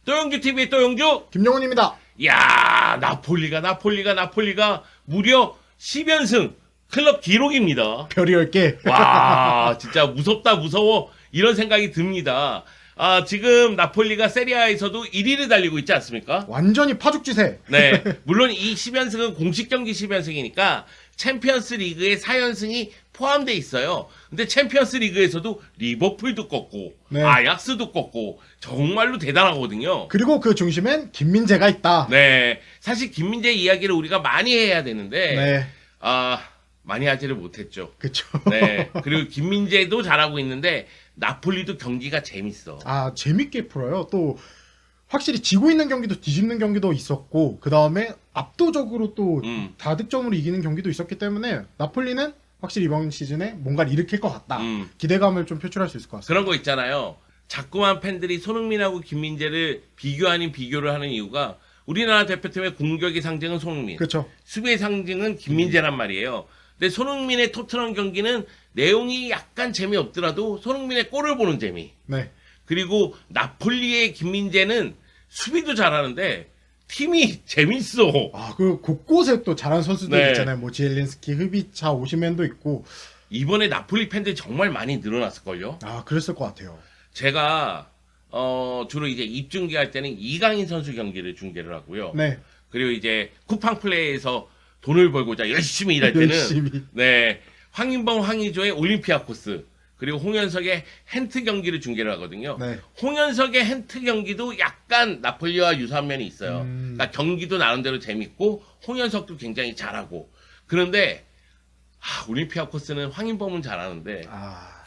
또영주 TV의 또영주. 김영훈입니다. 야, 나폴리가 무려 10연승 클럽 기록입니다. 별이 10개. 와, 진짜 무섭다 무서워 이런 생각이 듭니다. 아, 지금 나폴리가 세리아에서도 1위를 달리고 있지 않습니까? 완전히 파죽지세. 네, 물론 이 10연승은 공식 경기 10연승이니까 챔피언스 리그의 4연승이 포함돼 있어요. 근데 챔피언스 리그에서도 리버풀도 꺾고 네. 아약스도 꺾고 정말로 대단하거든요. 그리고 그 중심엔 김민재가 있다. 네, 사실 김민재 이야기를 우리가 많이 해야 되는데 네. 많이 하지를 못했죠. 그쵸. 네, 그리고 김민재도 잘하고 있는데 나폴리도 경기가 재밌어. 재밌게 풀어요. 또 확실히 지고 있는 경기도 뒤집는 경기도 있었고, 그 다음에 압도적으로 또 다득점으로 이기는 경기도 있었기 때문에 나폴리는 확실히 이번 시즌에 뭔가를 일으킬 것 같다. 기대감을 좀 표출할 수 있을 것 같습니다. 그런 거 있잖아요. 자꾸만 팬들이 손흥민하고 김민재를 비교 아닌 비교를 하는 이유가 우리나라 대표팀의 공격의 상징은 손흥민, 그렇죠. 수비의 상징은 김민재란 말이에요. 근데 손흥민의 토트넘 경기는 내용이 약간 재미없더라도 손흥민의 골을 보는 재미. 네. 그리고 나폴리의 김민재는 수비도 잘하는데 팀이 재밌어. 그 곳곳에 또 잘하는 선수들 네. 있잖아요. 뭐 지엘린스키, 흐비차, 오시멘도 있고. 이번에 나폴리 팬들이 정말 많이 늘어났을걸요. 그랬을 것 같아요. 제가 주로 이제 입중계할 때는 이강인 선수 경기를 중계를 하고요. 네. 그리고 이제 쿠팡 플레이에서 돈을 벌고자 열심히 일할 때는 열심히. 네, 황인범, 황의조의 올림피아코스 그리고 홍현석의 헨트 경기를 중계를 하거든요. 네. 홍현석의 헨트 경기도 약간 나폴리와 유사한 면이 있어요. 그러니까 경기도 나름대로 재밌고 홍현석도 굉장히 잘하고 그런데 올림피아코스는 황인범은 잘하는데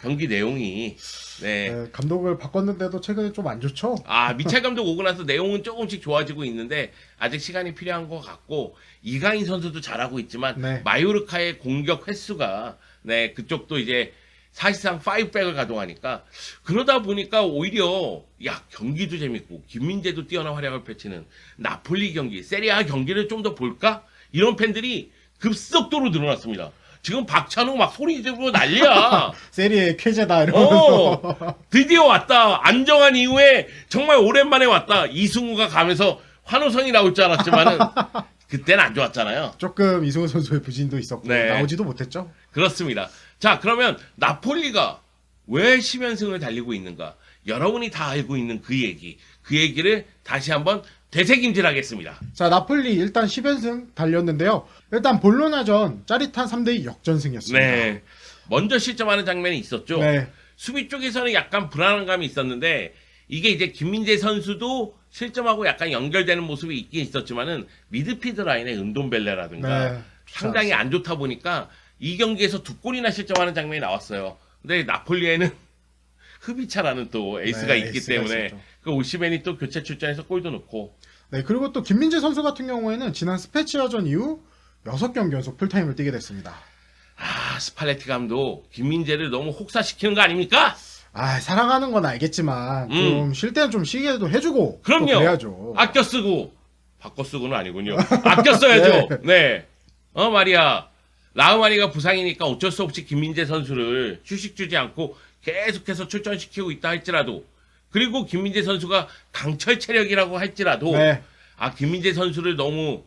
경기 내용이 네. 감독을 바꿨는데도 최근에 좀 안 좋죠? 미첼 감독 오고 나서 내용은 조금씩 좋아지고 있는데 아직 시간이 필요한 것 같고 이강인 선수도 잘하고 있지만 네. 마요르카의 공격 횟수가 네 그쪽도 이제 사실상 5백을 가동하니까 그러다 보니까 오히려 경기도 재밌고 김민재도 뛰어난 활약을 펼치는 나폴리 경기 세리아 경기를 좀 더 볼까? 이런 팬들이 급속도로 늘어났습니다. 지금 박찬호 막 소리 지르고 난리야. 세리의 쾌재다 이러면서. 드디어 왔다. 안정한 이후에 정말 오랜만에 왔다. 이승우가 가면서 환호성이 나올 줄 알았지만은 그때는 안 좋았잖아요. 조금 이승우 선수의 부진도 있었고 네. 나오지도 못했죠. 그렇습니다. 자, 그러면 나폴리가 왜 10연승을 달리고 있는가? 여러분이 다 알고 있는 그 얘기를 다시 한번 되새김질하겠습니다. 자, 나폴리 일단 10연승 달렸는데요. 일단 볼로나전 짜릿한 3대2 역전승이었습니다. 네. 먼저 실점하는 장면이 있었죠. 네. 수비 쪽에서는 약간 불안한 감이 있었는데 이게 이제 김민재 선수도 실점하고 약간 연결되는 모습이 있긴 있었지만은 미드필드 라인의 은돔벨레라든가 네. 상당히 안 좋다 보니까 이 경기에서 2골이나 실점하는 장면이 나왔어요. 근데 나폴리에는 흐비차라는 또 에이스가 네, 있기 에이스가 때문에 있었죠. 그 오시멘이 또 교체 출전해서 골도 넣고 네, 그리고 또 김민재 선수 같은 경우에는 지난 스페치아전 이후 6경기 연속 풀타임을 뛰게 됐습니다. 스팔레티 감독 김민재를 너무 혹사시키는 거 아닙니까? 사랑하는 건 알겠지만 좀 쉴 때는 좀 쉬게도 해주고 그럼요. 또 그래야죠. 아껴 쓰고 바꿔 쓰고는 아니군요. 아껴 써야죠. 네. 말이야. 라우마니가 부상이니까 어쩔 수 없이 김민재 선수를 휴식 주지 않고 계속해서 출전시키고 있다 할지라도 그리고 김민재 선수가 강철 체력이라고 할지라도 네. 김민재 선수를 너무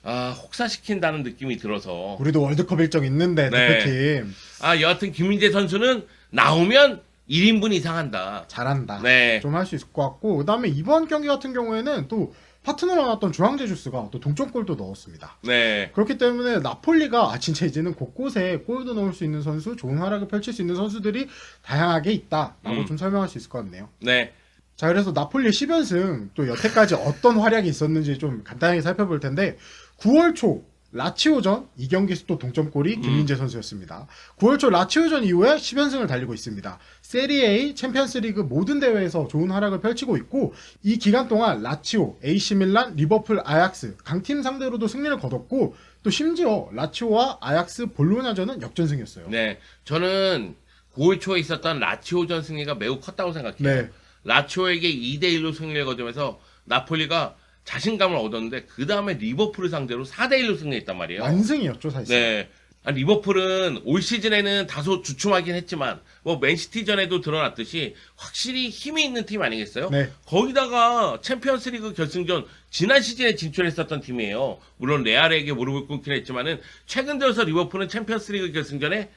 혹사시킨다는 느낌이 들어서 우리도 월드컵 일정 있는데 네. 대표팀 여하튼 김민재 선수는 나오면 1인분 이상 한다. 잘한다. 네. 좀 할 수 있을 것 같고 그다음에 이번 경기 같은 경우에는 또 파트너로 나왔던 주앙제주스가 또 동점골도 넣었습니다. 네. 그렇기 때문에 나폴리가 진짜 이제는 곳곳에 골도 넣을 수 있는 선수, 좋은 활약을 펼칠 수 있는 선수들이 다양하게 있다라고 좀 설명할 수 있을 것 같네요. 네. 자, 그래서 나폴리의 10연승 또 여태까지 어떤 활약이 있었는지 좀 간단하게 살펴볼 텐데 9월 초 라치오전 이 경기에서 또 동점골이 김민재 선수였습니다. 9월 초 라치오전 이후에 10연승을 달리고 있습니다. 세리A, 챔피언스리그 모든 대회에서 좋은 활약을 펼치고 있고 이 기간 동안 라치오, AC밀란, 리버풀, 아약스 강팀 상대로도 승리를 거뒀고 또 심지어 라치오와 아약스 볼로냐전은 역전승이었어요. 네. 저는 9월 초에 있었던 라치오전 승리가 매우 컸다고 생각해요. 네. 라치오에게 2대1로 승리를 거두면서 나폴리가 자신감을 얻었는데 그 다음에 리버풀을 상대로 4대1로 승리했단 말이에요. 완승이었죠, 사실. 네. 리버풀은 올 시즌에는 다소 주춤하긴 했지만 뭐 맨시티전에도 드러났듯이 확실히 힘이 있는 팀 아니겠어요? 네. 거기다가 챔피언스리그 결승전 지난 시즌에 진출했었던 팀이에요. 물론 레알에게 무릎을 꿇긴 했지만은 최근 들어서 리버풀은 챔피언스리그 결승전에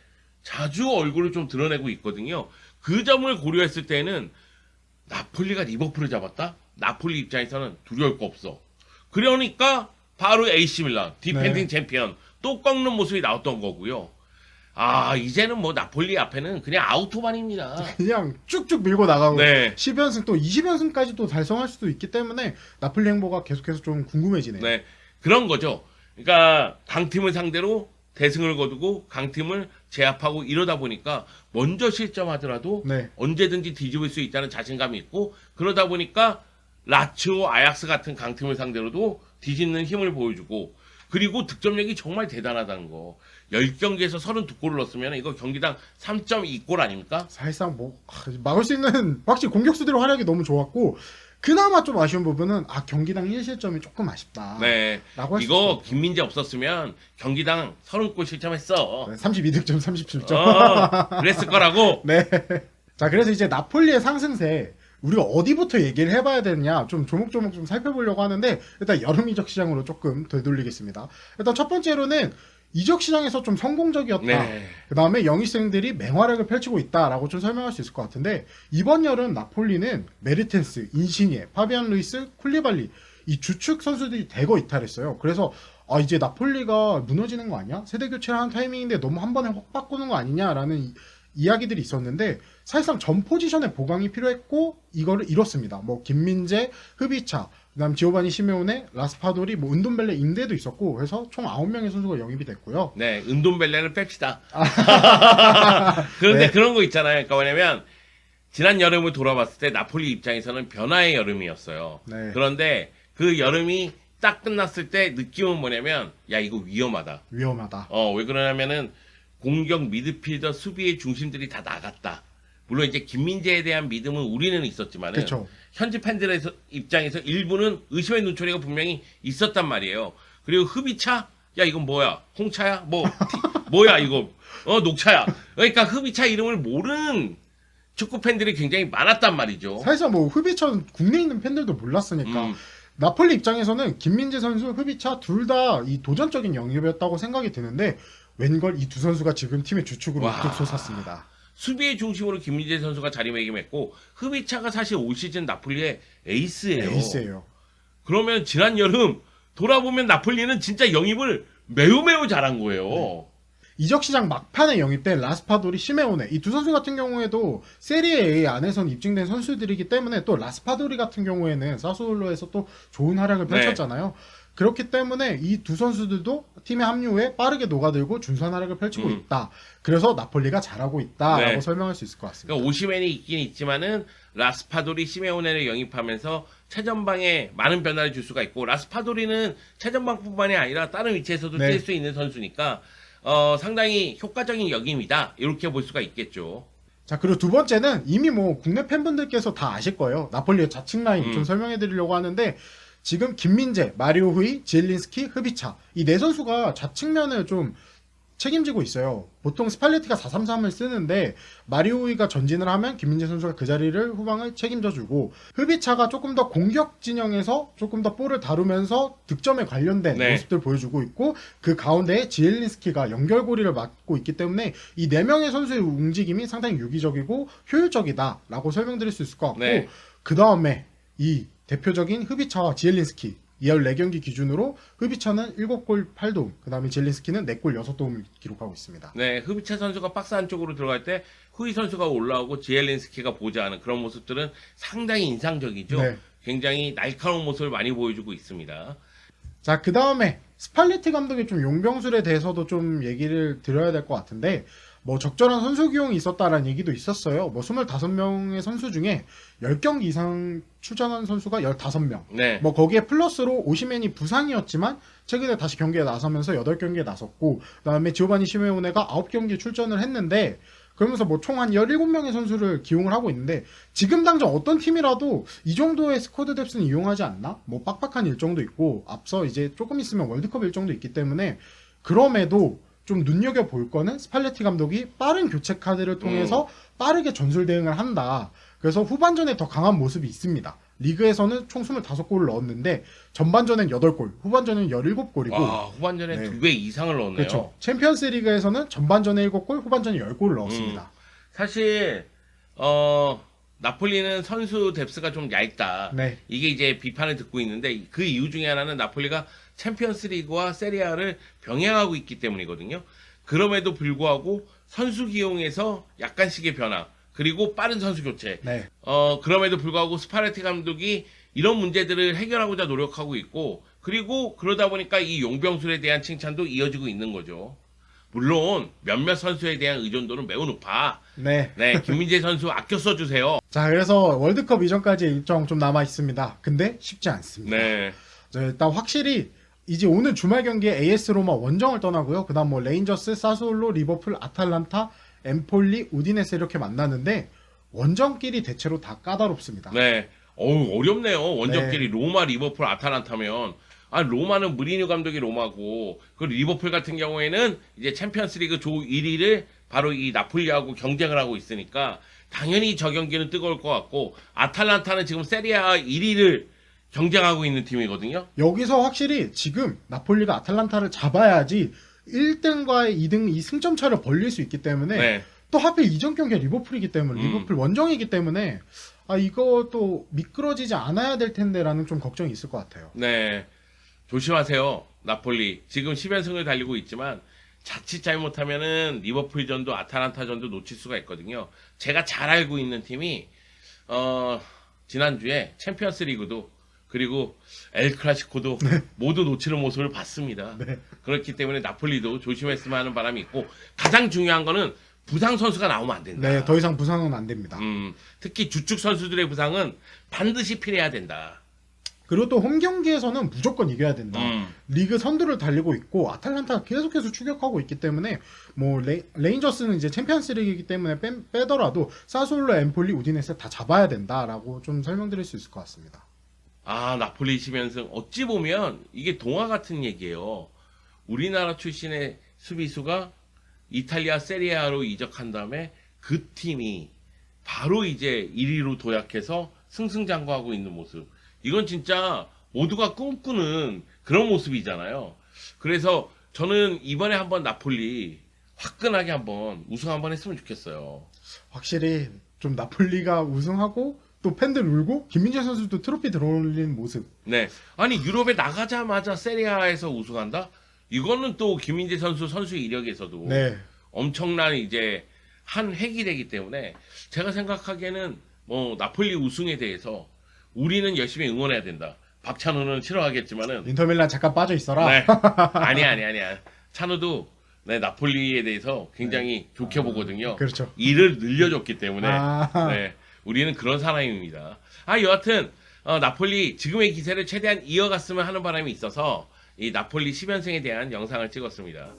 자주 얼굴을 좀 드러내고 있거든요. 그 점을 고려했을 때는 나폴리가 리버풀을 잡았다? 나폴리 입장에서는 두려울 거 없어. 그러니까 바로 AC 밀란, 디펜딩 챔피언 또 꺾는 모습이 나왔던 거고요. 아, 이제는 뭐 나폴리 앞에는 그냥 아우토반입니다. 그냥 쭉쭉 밀고 나가고 네. 10연승 또 20연승까지 또 달성할 수도 있기 때문에 나폴리 행보가 계속해서 좀 궁금해지네요. 네. 그런 거죠. 그러니까 강팀을 상대로 대승을 거두고 강팀을 제압하고 이러다 보니까 먼저 실점하더라도 네. 언제든지 뒤집을 수 있다는 자신감이 있고 그러다 보니까 라츠오, 아약스 같은 강팀을 상대로도 뒤집는 힘을 보여주고 그리고 득점력이 정말 대단하다는 거. 10경기에서 32골을 넣었으면 이거 경기당 3.2골 아닙니까? 사실상 뭐 막을 수 있는 확실히 공격수들의 활약이 너무 좋았고 그나마 좀 아쉬운 부분은 경기당 1실점이 조금 아쉽다. 네. 라고 할수 이거 있어요. 김민재 없었으면 경기당 30골 실점했어. 32득점 37점. 그랬을 거라고. 네. 자, 그래서 이제 나폴리의 상승세 우리가 어디부터 얘기를 해봐야 되느냐 좀 조목조목 좀 살펴보려고 하는데 일단 여름 이적 시장으로 조금 되돌리겠습니다. 일단 첫 번째로는 이적 시장에서 좀 성공적이었다. 네. 그 다음에 영입생들이 맹활약을 펼치고 있다라고 좀 설명할 수 있을 것 같은데 이번 여름 나폴리는 메르텐스, 인시니에, 파비안 루이스, 쿨리발리 이 주축 선수들이 대거 이탈했어요. 그래서 이제 나폴리가 무너지는 거 아니야? 세대 교체를 하는 타이밍인데 너무 한 번에 확 바꾸는 거 아니냐라는 이야기들이 있었는데 사실상 전 포지션의 보강이 필요했고 이거를 이뤘습니다. 뭐 김민재, 흐비차, 그다음 지오바니 시메오네, 라스파도리, 뭐 은돈벨레 임대도 있었고 그래서 총 9명의 선수가 영입이 됐고요. 네, 은돈벨레를 뺍시다. 그런데 네. 그런 거 있잖아요. 그러니까 뭐냐면 지난 여름을 돌아봤을 때 나폴리 입장에서는 변화의 여름이었어요. 네. 그런데 그 여름이 딱 끝났을 때 느낌은 뭐냐면 야 이거 위험하다. 위험하다. 왜 그러냐면은 공격 미드필더 수비의 중심들이 다 나갔다. 물론 이제 김민재에 대한 믿음은 우리는 있었지만은 그렇죠. 현지 팬들의 입장에서 일부는 의심의 눈초리가 분명히 있었단 말이에요. 그리고 흡이차? 야 이건 뭐야? 홍차야? 뭐야 이거? 녹차야. 그러니까 흡이차 이름을 모르는 축구 팬들이 굉장히 많았단 말이죠. 사실상 뭐 흐비차는 국내에 있는 팬들도 몰랐으니까 나폴리 입장에서는 김민재 선수, 흐비차 둘 다 이 도전적인 영입이었다고 생각이 드는데 웬걸 이 두 선수가 지금 팀의 주축으로 와. 뚝 솟았습니다. 수비의 중심으로 김민재 선수가 자리매김했고 흡이차가 사실 올 시즌 나폴리의 에이스예요. 에이스예요. 그러면 지난 여름 돌아보면 나폴리는 진짜 영입을 매우 잘한 거예요. 이적 시장 막판에 영입된 라스파도리, 시메오네 이 두 선수 같은 경우에도 세리에 A 안에선 입증된 선수들이기 때문에 또 라스파도리 같은 경우에는 사스올로에서 또 좋은 활약을 펼쳤잖아요. 그렇기 때문에 이 두 선수들도 팀에 합류 후에 빠르게 녹아들고 준수한 활약을 펼치고 있다. 그래서 나폴리가 잘하고 있다라고 네. 설명할 수 있을 것 같습니다. 그러니까 오시멘이 있긴 있지만은 라스파도리, 시메오네를 영입하면서 최전방에 많은 변화를 줄 수가 있고 라스파도리는 최전방뿐만이 아니라 다른 위치에서도 네. 뛸 수 있는 선수니까 상당히 효과적인 역임이다 이렇게 볼 수가 있겠죠. 자, 그리고 두 번째는 이미 뭐 국내 팬분들께서 다 아실 거예요. 나폴리의 좌측 라인 좀 설명해 드리려고 하는데 지금 김민재, 마리오 후이, 지엘린스키, 흐비차 이 네 선수가 좌측면을 좀 책임지고 있어요. 보통 스팔레티가 4-3-3을 쓰는데 마리오 후이가 전진을 하면 김민재 선수가 그 자리를 후방을 책임져주고 흐비차가 조금 더 공격 진영에서 조금 더 볼을 다루면서 득점에 관련된 네. 모습들 보여주고 있고 그 가운데에 지엘린스키가 연결고리를 맡고 있기 때문에 이 네 명의 선수의 움직임이 상당히 유기적이고 효율적이다라고 설명드릴 수 있을 것 같고 네. 그 다음에 이 대표적인 흐비차와 지엘린스키 14경기 기준으로 흐비차는 7골 8도움, 그 다음에 지엘린스키는 4골 6도움을 기록하고 있습니다. 네, 흐비차 선수가 박스 안쪽으로 들어갈 때 후이 선수가 올라오고 지엘린스키가 보좌하는 그런 모습들은 상당히 인상적이죠. 네. 굉장히 날카로운 모습을 많이 보여주고 있습니다. 자, 그 다음에 스팔레티 감독의 좀 용병술에 대해서도 좀 얘기를 드려야 될 것 같은데 뭐 적절한 선수 기용이 있었다라는 얘기도 있었어요. 뭐 25명의 선수 중에 10경기 이상 출전한 선수가 15명. 네. 뭐 거기에 플러스로 오시멘이 부상이었지만 최근에 다시 경기에 나서면서 8경기에 나섰고 그다음에 지오바니 시메오네가 9경기에 출전을 했는데 그러면서 뭐 총 한 17명의 선수를 기용을 하고 있는데 지금 당장 어떤 팀이라도 이 정도의 스쿼드 뎁스는 이용하지 않나? 뭐 빡빡한 일정도 있고 앞서 이제 조금 있으면 월드컵 일정도 있기 때문에 그럼에도 좀 눈여겨 볼 거는 스팔레티 감독이 빠른 교체 카드를 통해서 빠르게 전술 대응을 한다. 그래서 후반전에 더 강한 모습이 있습니다. 리그에서는 총 25골을 넣었는데 전반전엔 8골, 후반전엔 17골이고 와, 후반전에 네. 2배 이상을 넣었네요. 그렇죠. 챔피언스 리그에서는 전반전에 7골, 후반전에 10골을 넣었습니다. 사실 나폴리는 선수 뎁스가 좀 얇다. 네. 이게 이제 비판을 듣고 있는데 그 이유 중에 하나는 나폴리가 챔피언스 리그와 세리아를 병행하고 있기 때문이거든요. 그럼에도 불구하고 선수 기용에서 약간씩의 변화, 그리고 빠른 선수 교체. 네. 그럼에도 불구하고 스파레티 감독이 이런 문제들을 해결하고자 노력하고 있고, 그리고 그러다 보니까 이 용병술에 대한 칭찬도 이어지고 있는 거죠. 물론 몇몇 선수에 대한 의존도는 매우 높아. 네. 네, 김민재 선수 아껴 써주세요. 자, 그래서 월드컵 이전까지 일정 좀 남아 있습니다. 근데 쉽지 않습니다. 네, 자, 일단 확실히 이제 오늘 주말 경기에 AS 로마 원정을 떠나고요. 그다음 뭐 레인저스, 사솔로, 리버풀, 아탈란타, 엠폴리, 우디네스 이렇게 만나는데 원정끼리 대체로 다 까다롭습니다. 네. 어렵네요. 원정끼리 로마, 리버풀, 아탈란타면. 로마는 무리뉴 감독이 로마고, 그 리버풀 같은 경우에는 이제 챔피언스리그 조 1위를 바로 이 나폴리하고 경쟁을 하고 있으니까 당연히 저 경기는 뜨거울 것 같고, 아탈란타는 지금 세리아 1위를 경쟁하고 있는 팀이거든요. 여기서 확실히 지금 나폴리가 아탈란타를 잡아야지 1등과의 2등 이 승점 차를 벌릴 수 있기 때문에 네. 또 하필 이전 경기가 리버풀이기 때문에 리버풀 원정이기 때문에 이것도 미끄러지지 않아야 될 텐데라는 좀 걱정이 있을 것 같아요. 네. 조심하세요. 나폴리. 지금 10연승을 달리고 있지만 자칫 잘못하면은 리버풀전도 아탈란타전도 놓칠 수가 있거든요. 제가 잘 알고 있는 팀이 지난주에 챔피언스 리그도 그리고 엘 클라시코도 모두 놓치는 모습을 봤습니다. 네. 그렇기 때문에 나폴리도 조심했으면 하는 바람이 있고, 가장 중요한 거는 부상 선수가 나오면 안 된다. 네, 더 이상 부상은 안 됩니다. 특히 주축 선수들의 부상은 반드시 피해야 된다. 그리고 또 홈 경기에서는 무조건 이겨야 된다. 리그 선두를 달리고 있고 아탈란타가 계속해서 추격하고 있기 때문에 뭐 레인저스는 이제 챔피언스 리그이기 때문에 빼더라도 사솔로, 엠폴리, 우디네스 다 잡아야 된다라고 좀 설명드릴 수 있을 것 같습니다. 나폴리 10연승. 어찌 보면 이게 동화 같은 얘기예요. 우리나라 출신의 수비수가 이탈리아 세리아로 이적한 다음에 그 팀이 바로 이제 1위로 도약해서 승승장구하고 있는 모습. 이건 진짜 모두가 꿈꾸는 그런 모습이잖아요. 그래서 저는 이번에 한번 나폴리 화끈하게 한번 우승 한번 했으면 좋겠어요. 확실히 좀 나폴리가 우승하고 또 팬들 울고 김민재 선수도 트로피 들어올리는 모습. 네. 아니 유럽에 나가자마자 세리아에서 우승한다? 이거는 또 김민재 선수 이력에서도 네. 엄청난 이제 한 획이 되기 때문에 제가 생각하기에는 뭐 나폴리 우승에 대해서 우리는 열심히 응원해야 된다. 박찬호는 싫어하겠지만은 인터밀란 잠깐 빠져 있어라. 네. 아니야. 찬호도 네, 나폴리에 대해서 굉장히 좋게 보거든요. 그렇죠. 일을 늘려줬기 때문에 아. 네, 우리는 그런 사람입니다. 여하튼 나폴리 지금의 기세를 최대한 이어갔으면 하는 바람이 있어서 이 나폴리 10연승에 대한 영상을 찍었습니다.